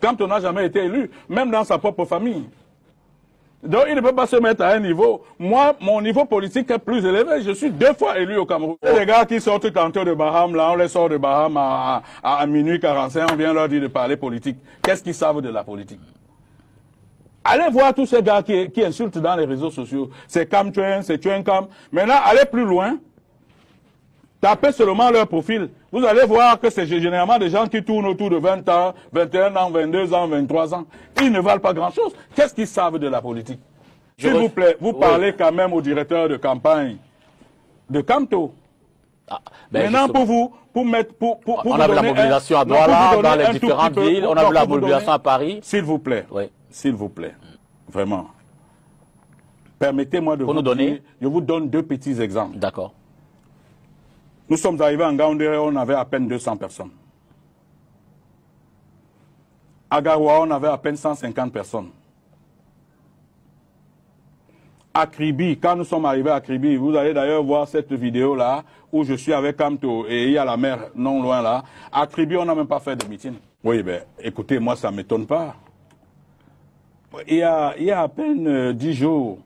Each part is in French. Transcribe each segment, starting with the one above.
quand on n'a jamais été élu, même dans sa propre famille. Donc il ne peut pas se mettre à un niveau. Moi, mon niveau politique est plus élevé. Je suis 2 fois élu au Cameroun. Les gars qui sortent tantôt de Baham, là, on les sort de Baham à minuit 45, on vient leur dire de parler politique. Qu'est-ce qu'ils savent de la politique? Allez voir tous ces gars qui insultent dans les réseaux sociaux. C'est Cam Tuen, c'est Tuen Cam. Maintenant, allez plus loin. Tapez seulement leur profil. Vous allez voir que c'est généralement des gens qui tournent autour de 20 ans, 21 ans, 22 ans, 23 ans. Ils ne valent pas grand-chose. Qu'est-ce qu'ils savent de la politique? S'il vous plaît, vous parlez quand même au directeur de campagne de Camto. Ah, ben maintenant, pour vous mettre... on a vu la mobilisation à Douala, dans les différentes villes. On a vu la mobilisation à Paris. S'il vous plaît. Oui. S'il vous plaît. Vraiment. Permettez-moi de vous donner. Je vous donne 2 petits exemples. D'accord. Nous sommes arrivés en Gaoundéré, on avait à peine 200 personnes. À Garoua, on avait à peine 150 personnes. À Kribi, quand nous sommes arrivés à Kribi, vous allez d'ailleurs voir cette vidéo-là, où je suis avec Camto et il y a la mer non loin là. À Kribi, on n'a même pas fait de meeting. Oui, ben, écoutez, moi, ça ne m'étonne pas. Il y a à peine 10 jours,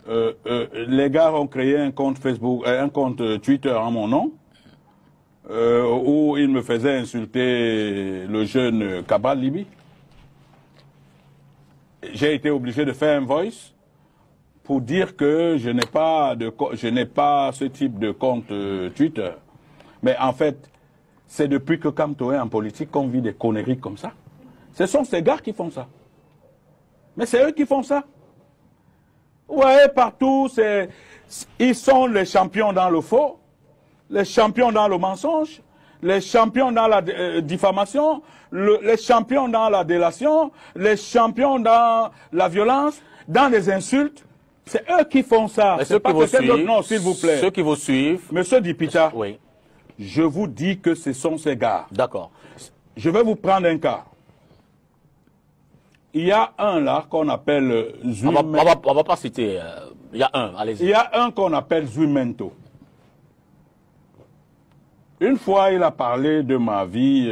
les gars ont créé un compte Facebook, un compte Twitter en mon nom, où ils me faisaient insulter le jeune Kabal Libi. J'ai été obligé de faire un voice pour dire que je n'ai pas ce type de compte Twitter. Mais en fait, c'est depuis que Camto est en politique qu'on vit des conneries comme ça. Ce sont ces gars qui font ça. Mais c'est eux qui font ça. Vous voyez, partout, ils sont les champions dans le faux, les champions dans le mensonge, les champions dans la diffamation, les champions dans la délation, les champions dans la violence, dans les insultes. C'est eux qui font ça. Ceux qui vous suivent, non, s'il vous plaît. Ceux qui vous suivent. Monsieur Dipita, oui. Je vous dis que ce sont ces gars. D'accord. Je vais vous prendre un cas. Il y a un là qu'on appelle Zuimento. On va pas citer. Il y a un, allez-y. Il y a un qu'on appelle Zuimento. Une fois, il a parlé de ma vie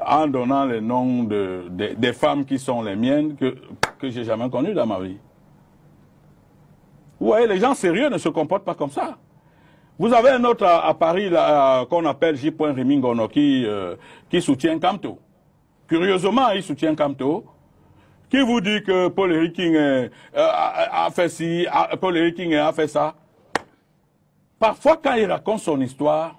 en donnant les noms des femmes qui sont les miennes que j'ai jamais connues dans ma vie. Vous voyez, les gens sérieux ne se comportent pas comme ça. Vous avez un autre à Paris qu'on appelle J. Rimingono qui soutient Camto. Curieusement, il soutient Camto, qui vous dit que Paul Henriking a fait ci, Paul Henriking a fait ça. Parfois, quand il raconte son histoire,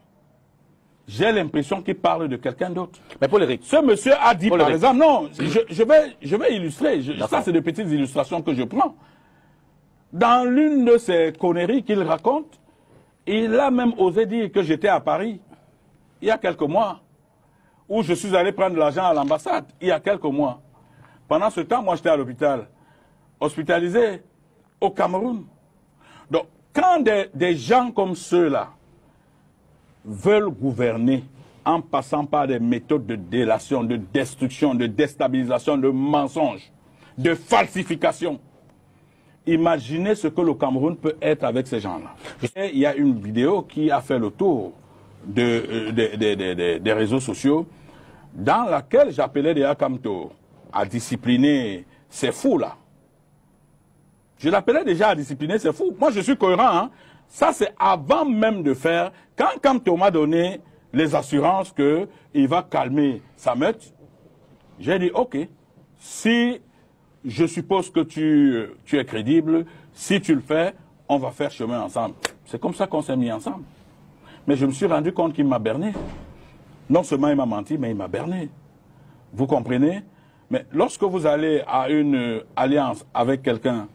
j'ai l'impression qu'il parle de quelqu'un d'autre. Mais Paul Henrique, ce monsieur a dit, par exemple, non, je vais illustrer. Ça, c'est des petites illustrations que je prends. Dans l'une de ces conneries qu'il raconte, il a même osé dire que j'étais à Paris, il y a quelques mois, où je suis allé prendre de l'argent à l'ambassade, il y a quelques mois. Pendant ce temps, moi, j'étais à l'hôpital, hospitalisé au Cameroun. Donc, quand des gens comme ceux-là veulent gouverner en passant par des méthodes de délation, de destruction, de déstabilisation, de mensonges, de falsification, imaginez ce que le Cameroun peut être avec ces gens-là. Il y a une vidéo qui a fait le tour des réseaux sociaux dans laquelle j'appelais déjà Camto à discipliner ces fous-là. Je l'appelais déjà à discipliner ces fous. Moi, je suis cohérent. Hein. Ça, c'est avant même de faire. Quand Camto m'a donné les assurances qu'il va calmer sa meute, j'ai dit, OK, si je suppose que tu es crédible, si tu le fais, on va faire chemin ensemble. C'est comme ça qu'on s'est mis ensemble. Mais je me suis rendu compte qu'il m'a berné. Non seulement il m'a menti, mais il m'a berné. Vous comprenez? Mais lorsque vous allez à une alliance avec quelqu'un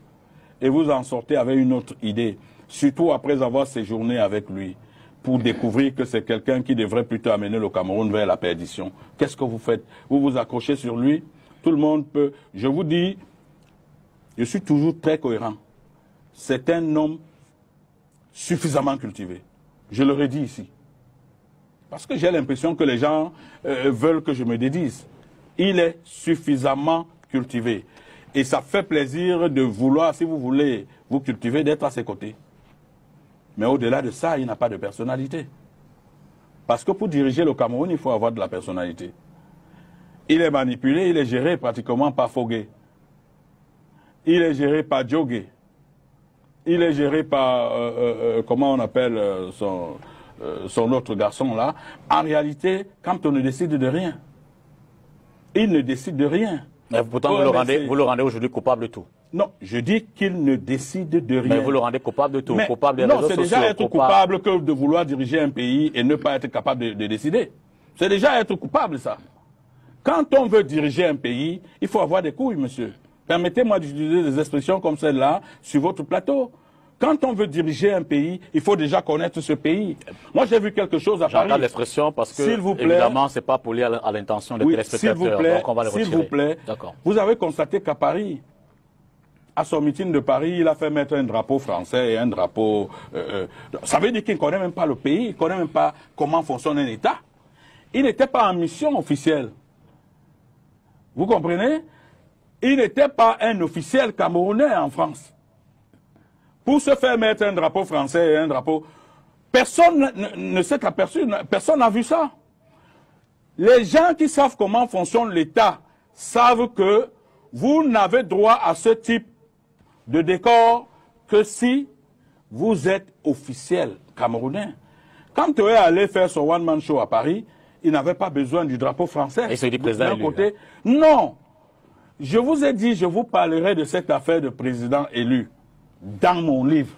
et vous en sortez avec une autre idée, surtout après avoir séjourné avec lui, pour découvrir que c'est quelqu'un qui devrait plutôt amener le Cameroun vers la perdition, qu'est-ce que vous faites? Vous vous accrochez sur lui? Tout le monde peut... Je vous dis, je suis toujours très cohérent. C'est un homme suffisamment cultivé. Je le redis ici. Parce que j'ai l'impression que les gens veulent que je me dédise. Il est suffisamment cultivé. Et ça fait plaisir de vouloir, si vous voulez vous cultiver, d'être à ses côtés. Mais au-delà de ça, il n'a pas de personnalité. Parce que pour diriger le Cameroun, il faut avoir de la personnalité. Il est manipulé, il est géré pratiquement par Fogué. Il est géré par Djogé. Il est géré par, comment on appelle son autre garçon là. En réalité, quand on ne décide de rien, il ne décide de rien. Mais pourtant, vous le rendez aujourd'hui coupable de tout. Non, je dis qu'il ne décide de rien. Mais vous le rendez coupable de tout, mais coupable des réseaux sociaux. Non, c'est déjà être coupable que de vouloir diriger un pays et ne pas être capable de décider. C'est déjà être coupable, ça. Quand on veut diriger un pays, il faut avoir des couilles, monsieur. Permettez-moi d'utiliser des expressions comme celle-là sur votre plateau. Quand on veut diriger un pays, il faut déjà connaître ce pays. Moi, j'ai vu quelque chose à Paris. J'entends l'expression parce que, évidemment, c'est pas pour à l'intention des téléspectateurs. Donc, on va le retirer. S'il vous plaît, vous avez constaté qu'à Paris, à son meeting de Paris, il a fait mettre un drapeau français et un drapeau... ça veut dire qu'il ne connaît même pas le pays, il ne connaît même pas comment fonctionne un État. Il n'était pas en mission officielle. Vous comprenez? Il n'était pas un officiel camerounais en France. Pour se faire mettre un drapeau français et un drapeau... Personne ne s'est aperçu, personne n'a vu ça. Les gens qui savent comment fonctionne l'État savent que vous n'avez droit à ce type de décor que si vous êtes officiel camerounais. Quand tu es allé faire son one-man show à Paris, il n'avait pas besoin du drapeau français. Et c'est du président élu. Côté. Non. Je vous ai dit, je vous parlerai de cette affaire de président élu dans mon livre.